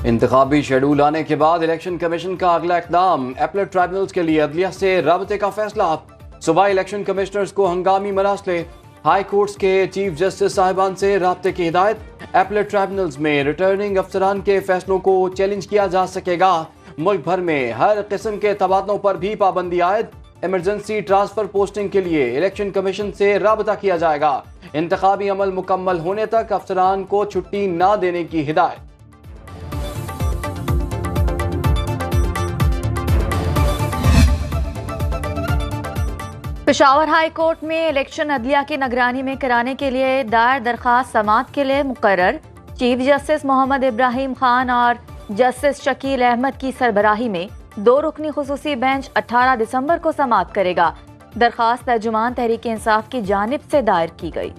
इंतखाबी schedule आने के बाद इलेक्शन कमीशन का अगला इकदाम, अपीलेट ट्राइब्यूनल्स के लिए अदलिया से राबते का फैसला। सुबह इलेक्शन कमिश्नर्स को हंगामी मरासले, हाई कोर्ट्स के चीफ जस्टिस साहिबान से राबते की हिदायत। अपीलेट ट्राइब्यूनल्स में रिटर्निंग अफसरान के फैसलों को चैलेंज किया जा सकेगा। मुल्क भर में हर किस्म के तबादलों पर भी पाबंदी आयद। इमरजेंसी ट्रांसफर पोस्टिंग के लिए इलेक्शन कमीशन से राबता किया जाएगा। इंतखाबी अमल मुकम्मल होने तक अफसरान को छुट्टी न देने की हिदायत। पेशावर हाई कोर्ट में इलेक्शन अदलिया की निगरानी में कराने के लिए दायर दरख्वास्त समाअत के लिए मुकर्रर। चीफ जस्टिस मोहम्मद इब्राहिम खान और जस्टिस शकील अहमद की सरबराही में 2 रुकनी खुसूसी बेंच 18 दिसंबर को समाअत करेगा। दरख्वास्त तर्जुमान तहरीक इंसाफ की जानिब से दायर की गई।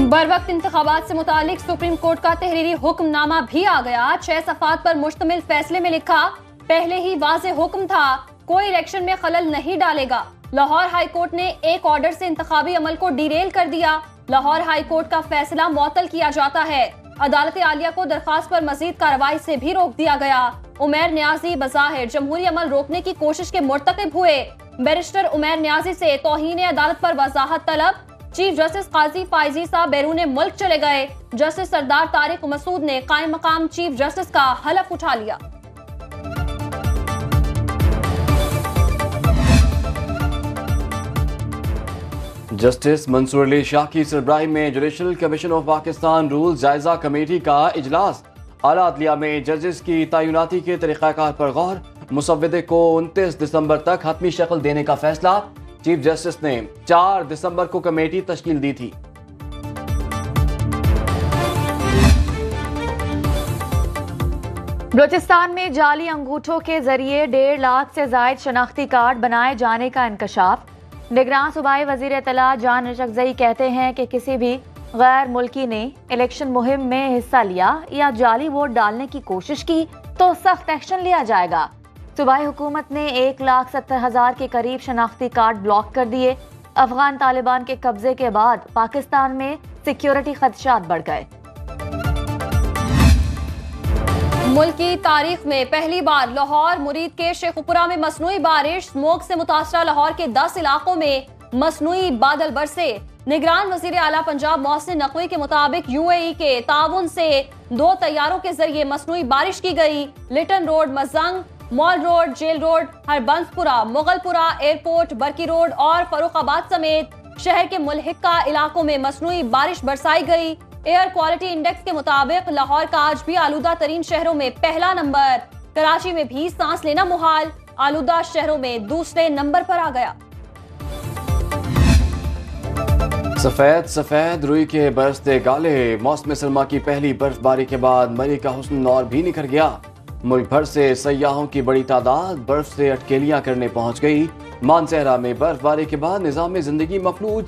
बरवक्त इंतखाबात से मुतालिक सुप्रीम कोर्ट का तहरीरी हुक्मनामा भी आ गया। 6 सफ़ात पर मुश्तमिल फैसले में लिखा, पहले ही वाज़ेह हुक्म था, कोई इलेक्शन में खलल नहीं डालेगा। लाहौर हाई कोर्ट ने एक ऑर्डर से इंतखाबी अमल को डिरेल कर दिया। लाहौर हाई कोर्ट का फैसला मुअत्तल किया जाता है। अदालत आलिया को दरख्वास्त पर मजीद कार्रवाई से भी रोक दिया गया। उमैर न्याजी बज़ाहिर जमहूरी अमल रोकने की कोशिश के मुर्तकिब हुए। बैरिस्टर उमैर न्याजी से तौहीन अदालत पर वजाहत तलब। चीफ जस्टिस काजी फाइजी साहब बैरून मुल्क चले गए। जस्टिस सरदार तारिक मसूद ने कायम मकाम चीफ जस्टिस का हलफ उठा लिया। जस्टिस मंसूर अली शाह की सरबराही में judicial commission of Pakistan rule जायजा कमेटी का इजलास। आला अदलिया में जजेस की तैनाती के तरीक़ाकार पर गौर। मुसव्विदे को 29 दिसंबर तक हतमी शक्ल देने का फैसला। चीफ जस्टिस ने 4 दिसंबर को कमेटी तश्कील दी थी। बलूचिस्तान में जाली अंगूठों के जरिए 1.5 लाख से जायद शनाख्ती कार्ड बनाए जाने का इंकशाफ। निगरान सूबाई वजीर इत्तला जान रशकजई कहते हैं कि किसी भी गैर मुल्की ने इलेक्शन मुहिम में हिस्सा लिया या जाली वोट डालने की कोशिश की तो सख्त एक्शन लिया जाएगा। सूबाई हुकूमत ने 1,70,000 के करीब शनाख्ती कार्ड ब्लॉक कर दिए। अफगान तालिबान के कब्जे के बाद पाकिस्तान में सिक्योरिटी खदशात बढ़ गए। मुल्क की तारीख में पहली बार लाहौर मुरीद के शेखुपुरा में मसनूई बारिश। स्मोक से मुतासरा लाहौर के 10 इलाकों में मसनूई बादल बरसे। निगरान वजीर आला पंजाब मोहसिन नकवी के मुताबिक यूएई के ताउन से 2 तैयारों के जरिए मसनूई बारिश की गई। Lytton road, Mozang, mall road, jail road, Harbanspura, Mughalpura, airport, Barki road और फरुखाबाद समेत शहर के मुल्हिका इलाकों में मसनूई बारिश बरसाई गई। एयर क्वालिटी इंडेक्स के मुताबिक लाहौर का आज भी आलूदा तरीन शहरों में पहला नंबर। कराची में भी सांस लेना मुहाल, आलूदा शहरों में दूसरे नंबर पर आ गया। सफेद सफेद रुई के बरसते गाले। मौसम सरमा की पहली बर्फबारी के बाद मरी का हुस्न और भी निखर गया। मुल्क भर से सयाहों की बड़ी तादाद बर्फ से अटकेलियां करने पहुंच गई। मानसहरा में बर्फबारी के बाद निजाम जिंदगी मफलूज।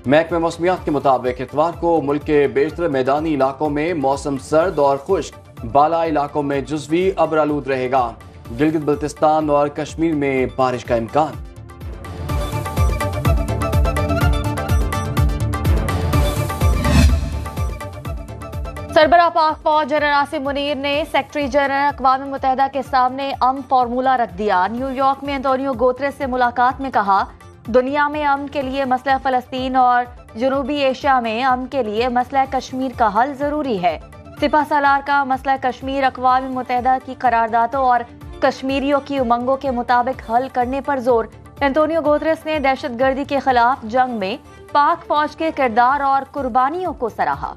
महकमे मौसमियात के मुताबिक इतवार को मुल्क के बेशतर मैदानी इलाकों में मौसम सर्द और खुश्क, बाला इलाकों में जुज़वी अबरालूद रहेगा। गिलगित बल्तिस्तान और कश्मीर में बारिश का इम्कान। सरबराह पाक फौज जनरल आसिम मुनीर ने सेक्रेटरी जनरल अक़वाम मुत्तहिदा के सामने अमन फार्मूला रख दिया। न्यूयॉर्क में एंटोनियो गुतेरेस से मुलाकात में कहा, दुनिया में अमन के लिए मसला फ़लस्तीन और जनूबी एशिया में अमन के लिए मसला कश्मीर का हल जरूरी है। सिपह सालार का मसला कश्मीर अक़वाम मुत्तहिदा की करारदादों और कश्मीरियों की उमंगों के मुताबिक हल करने पर जोर। एंटोनियो गुतेरेस ने दहशतगर्दी के खिलाफ जंग में पाक फौज के किरदार और कुर्बानियों को सराहा।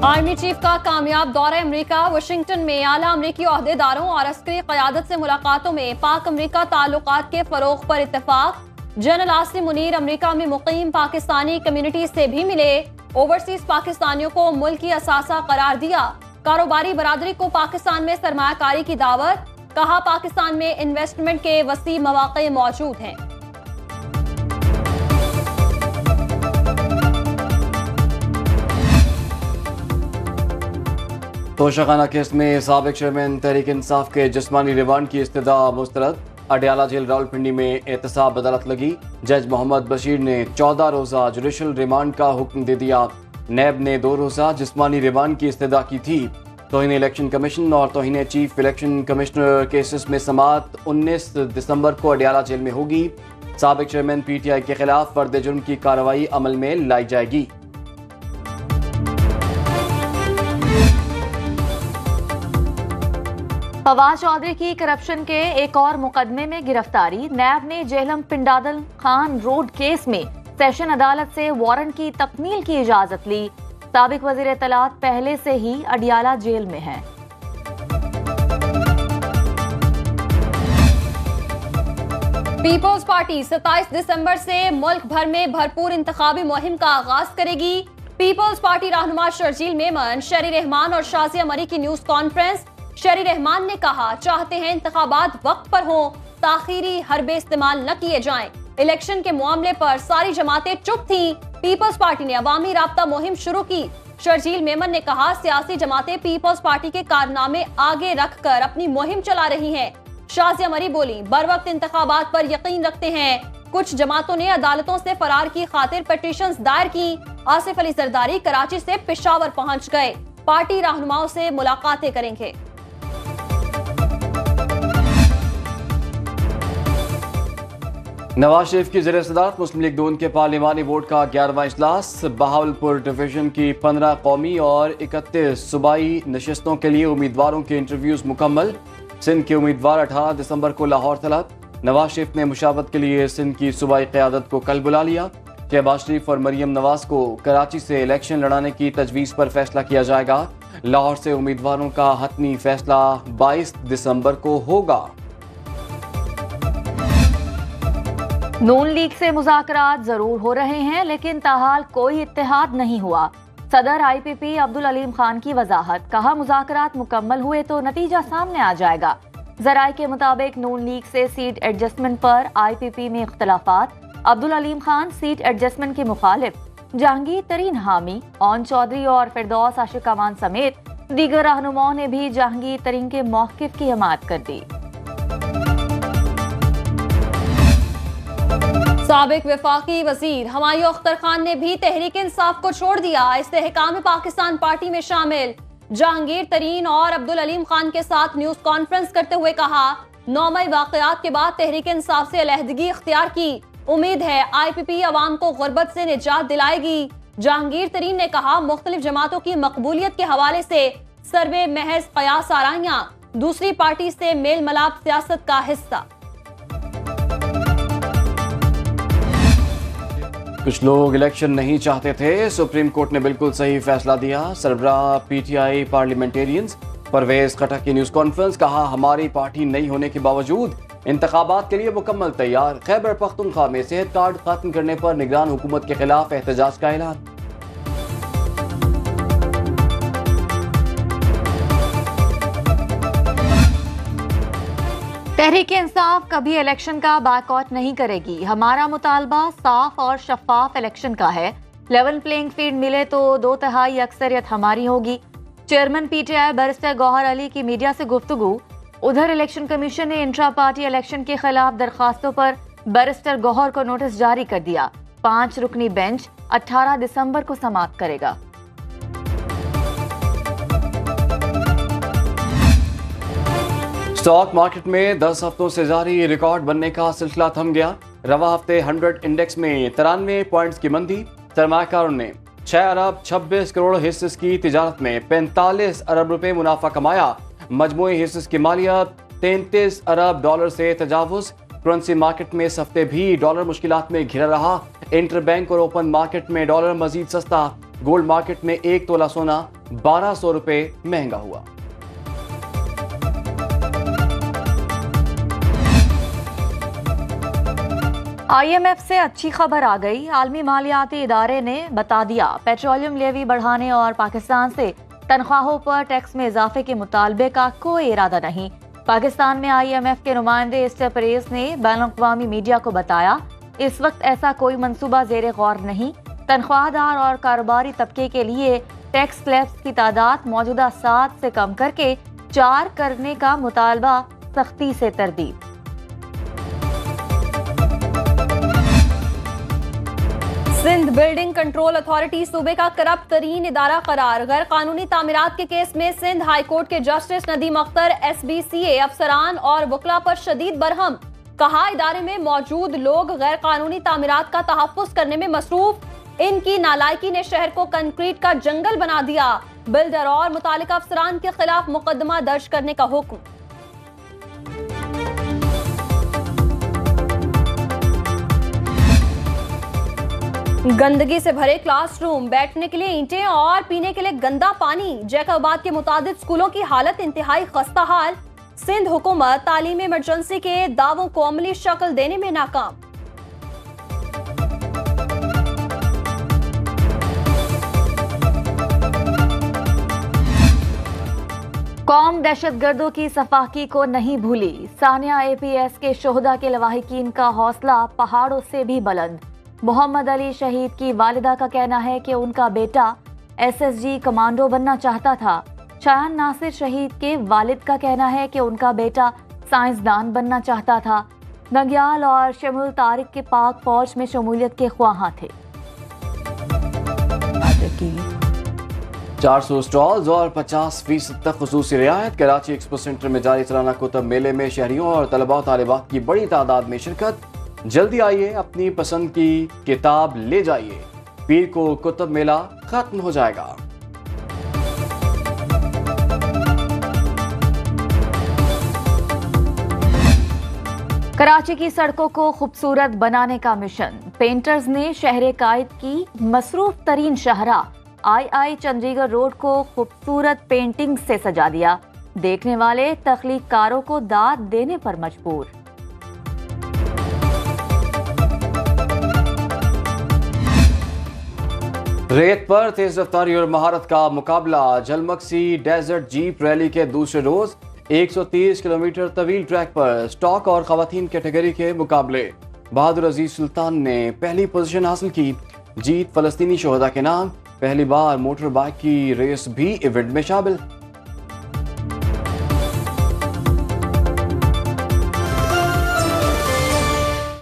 आर्मी चीफ का कामयाब दौरा अमेरिका। वाशिंगटन में आला अमेरिकी ओहदेदारों और अस्करी क़यादत से मुलाकातों में पाक अमेरिका ताल्लुकात के फरोग पर इत्तेफाक। जनरल आसिम मुनीर अमेरिका में मुकीम पाकिस्तानी कम्युनिटी से भी मिले। ओवरसीज पाकिस्तानियों को मुल्क की असासा करार दिया। कारोबारी बरादरी को पाकिस्तान में सरमायाकारी की दावत। कहा, पाकिस्तान में इन्वेस्टमेंट के वसी मौके मौजूद हैं। तोशाखाना केस में साबिक चेयरमैन तहरीक इंसाफ के जिस्मानी रिमांड की इस्तदा मुस्तरद। अडयाला जेल रावलपिंडी में एहतसाब अदालत लगी। जज मोहम्मद बशीर ने 14 रोज़ा जुडिशल रिमांड का हुक्म दे दिया। नैब ने 2 रोज़ा जिस्मानी रिमांड की इस्तदा की थी। तौहीन इलेक्शन कमीशन और तौहीन चीफ इलेक्शन कमिश्नर केसेस में समाअत 19 दिसंबर को अडयाला जेल में होगी। साबिक चेयरमैन PTI के खिलाफ फर्द जुर्म की कार्रवाई अमल में लाई जाएगी। फवाद चौधरी की करप्शन के एक और मुकदमे में गिरफ्तारी। नैब ने जेहलम पिंडादल खान रोड केस में सेशन अदालत से वारंट की तकमील की इजाजत ली। साबिक वजीर इत्तलात पहले से ही अडयाला जेल में हैं। पीपल्स पार्टी 27 दिसंबर से मुल्क भर में भरपूर इंतखाबी मुहिम का आगाज करेगी। पीपल्स पार्टी रहनुमा शर्जील मेमन, शरी रहमान और शाजिया मरी की न्यूज कॉन्फ्रेंस। शरी रहमान ने कहा, चाहते हैं इंतखाबात वक्त पर हों, ताखीरी हरबे इस्तेमाल न किए जाएं। इलेक्शन के मामले पर सारी जमातें चुप थीं। पीपल्स पार्टी ने अवामी राब्ता मुहिम शुरू की। शर्जील मेमन ने कहा, सियासी जमातें पीपल्स पार्टी के कारनामे आगे रखकर अपनी मुहिम चला रही हैं। शाजिया मरी बोली, बर वक्त इंतखाबात पर यकीन रखते हैं। कुछ जमातों ने अदालतों से फरार की खातिर पिटीशंस दायर की। आसिफ अली जरदारी कराची से पेशावर पहुंच गए। पार्टी रहनुमाओं से मुलाकातें करेंगे। नवाज शरीफ की ज़ेर सदारत मुस्लिम लीग नून के पार्लिमानी बोर्ड का 11वां इजलास। बहावलपुर डिवीजन की 15 कौमी और 31 सूबाई नशिस्तों के लिए उम्मीदवारों के इंटरव्यूज मुकम्मल। सिंध के उम्मीदवार 18 दिसंबर को लाहौर तलब। नवाज शरीफ ने मुशावरत के लिए सिंध की सूबाई क़यादत को कल बुला लिया। शहबाज शरीफ और मरियम नवाज को कराची से इलेक्शन लड़ाने की तजवीज़ पर फैसला किया जाएगा। लाहौर से उम्मीदवारों का हतमी फैसला 22 दिसंबर को होगा। नून लीग से मुज़ाकरात जरूर हो रहे हैं, लेकिन ताहाल कोई इत्तेहाद नहीं हुआ। सदर IPP अब्दुल अलीम खान की वजाहत, कहा मुज़ाकरात मुकम्मल हुए तो नतीजा सामने आ जाएगा। ज़राए के मुताबिक नून लीग से सीट एडजस्टमेंट पर IPP में इख्तलाफात। अब्दुल अलीम खान सीट एडजस्टमेंट के मुखालिफ, जहांगीर तरीन हामी, ओन चौधरी और फिरदौस आशिक अमान समेत दीगर रहनुमाओं ने भी जहांगीर तरीन के मौक़िफ़ की हिमायत कर दी। साबिक वफाकी वजीर हुमायूं अख्तर खान ने भी तहरीक इंसाफ को छोड़ दिया। इस्तेहकाम पाकिस्तान पार्टी में शामिल। जहांगीर तरीन और अब्दुल अलीम खान के साथ न्यूज कॉन्फ्रेंस करते हुए कहा, 9 मई वाकयात के बाद तहरीक इंसाफ से अलहदगी इख्तियार की। उम्मीद है IPP अवाम को गुर्बत से निजात दिलाएगी। जहांगीर तरीन ने कहा, मुख्तलिफ जमातों की मकबूलियत के हवाले से सर्वे महज कयास आराइयां, दूसरी पार्टी से मेल मलाप सियासत का हिस्सा। कुछ लोग इलेक्शन नहीं चाहते थे, सुप्रीम कोर्ट ने बिल्कुल सही फैसला दिया। सरबराह PTI पार्लियामेंटेरियंस परवेज खटक की न्यूज कॉन्फ्रेंस, कहा हमारी पार्टी नहीं होने के बावजूद इंतखाबात के लिए मुकम्मल तैयार। खैबर पख्तूनख्वा में सेहत कार्ड खत्म करने पर निगरान हुकूमत के खिलाफ एहतजाज का ऐलान। तहरीक इंसाफ कभी इलेक्शन का बायकॉट नहीं करेगी। हमारा मुतालबा साफ और शफाफ इलेक्शन का है। लेवल प्लेइंग फील्ड मिले तो 2/3 अक्सरियत हमारी होगी। Chairman PTI barrister Gohar Ali की मीडिया से गुफ्तगू। उधर इलेक्शन कमीशन ने इंट्रा पार्टी इलेक्शन के खिलाफ दरखास्तों पर बैरिस्टर गौहर को नोटिस जारी कर दिया। 5 रुकनी बेंच 18 दिसंबर को समाप्त करेगा। स्टॉक मार्केट में 10 हफ्तों से जारी रिकॉर्ड बनने का सिलसिला थम गया। रवा हफ्ते 100 इंडेक्स में 93 पॉइंट्स की मंदी। सरमाकारों ने 6 अरब 26 करोड़ हिस्सेस की तिजारत में 45 अरब रुपए मुनाफा कमाया। मजमूई हिस्सेस की मालियत 33 अरब डॉलर से तजावुज। करेंसी मार्केट में इस हफ्ते भी डॉलर मुश्किलात में घिरा रहा। इंटर बैंक और ओपन मार्केट में डॉलर मजीद सस्ता। गोल्ड मार्केट में 1 तोला सोना 1200 रुपए महंगा हुआ। IMF से अच्छी खबर आ गई। आलमी मालियाती इदारे ने बता दिया, पेट्रोलियम लेवी बढ़ाने और पाकिस्तान से तनख्वाहों पर टैक्स में इजाफे के मुतालबे का कोई इरादा नहीं। पाकिस्तान में IMF के नुमाइंदे एस्टर परेस ने बैनुल-अक़वामी मीडिया को बताया, इस वक्त ऐसा कोई मंसूबा ज़ेरे गौर नहीं। तनख्वाहदार और कारोबारी तबके के लिए टैक्स स्लैब्स की तादाद मौजूदा 7 से कम करके 4 करने का मुतालबा सख्ती से तरदीद। सिंध बिल्डिंग कंट्रोल अथॉरिटी सूबे का करप्ट तरीन इदारा करार। गैर कानूनी तामीरात के केस में सिंध हाई कोर्ट के जस्टिस नदीम अख्तर SBCA अफसरान और वकला पर शदीद बरहम। कहा, इदारे में मौजूद लोग गैर कानूनी तामीरात का तहफ्फुज करने में मसरूफ। इनकी नालायकी ने शहर को कंक्रीट का जंगल बना दिया। बिल्डर और मुतालिका अफसरान के खिलाफ मुकदमा दर्ज करने का हुक्म। गंदगी से भरे क्लासरूम, बैठने के लिए ईंटें और पीने के लिए गंदा पानी। जैकबाद के मुतादिद स्कूलों की हालत इंतहाई खस्ताहाल। सिंध हुकूमत तालीमी इमरजेंसी के दावों को अमली शक्ल देने में नाकाम। कौम दहशतगर्दों की सफाकी को नहीं भूली। सानिया APS के शोहदा के लवाहिकीन का हौसला पहाड़ों से भी बुलंद। मोहम्मद अली शहीद की वालिदा का कहना है कि उनका बेटा SSG कमांडो बनना चाहता था। शायान नासिर शहीद के वालिद का कहना है कि उनका बेटा साइंसदान बनना चाहता था। नंग्याल और शमुल तारिक के पाक फौज में शमूलियत के ख्वाहां थे। 400 स्टॉल्स और 50% तक खुसूसी रियायत। कराची एक्सपो सेंटर में जारी सालाना कुतुब मेले में शहरियों और तलबा तालिबात की बड़ी तादाद में शिरकत। जल्दी आइए, अपनी पसंद की किताब ले जाइए। पीर को कुतुब मेला खत्म हो जाएगा। कराची की सड़कों को खूबसूरत बनाने का मिशन। पेंटर्स ने शहर कायद की मसरूफ तरीन शाहरा II चंडीगढ़ रोड को खूबसूरत पेंटिंग से सजा दिया। देखने वाले तख्लीककारों को दाद देने पर मजबूर। रेत पर तेज रफ्तारी और महारत का मुकाबला। झलमक्सी डेजर्ट जीप रैली के दूसरे रोज 130 किलोमीटर तवील ट्रैक पर स्टॉक और खवातीन कैटेगरी के मुकाबले। बहादुर अजीज सुल्तान ने पहली पोजीशन हासिल की। जीत फलस्तीनी शोहदा के नाम। पहली बार मोटर बाइक की रेस भी इवेंट में शामिल।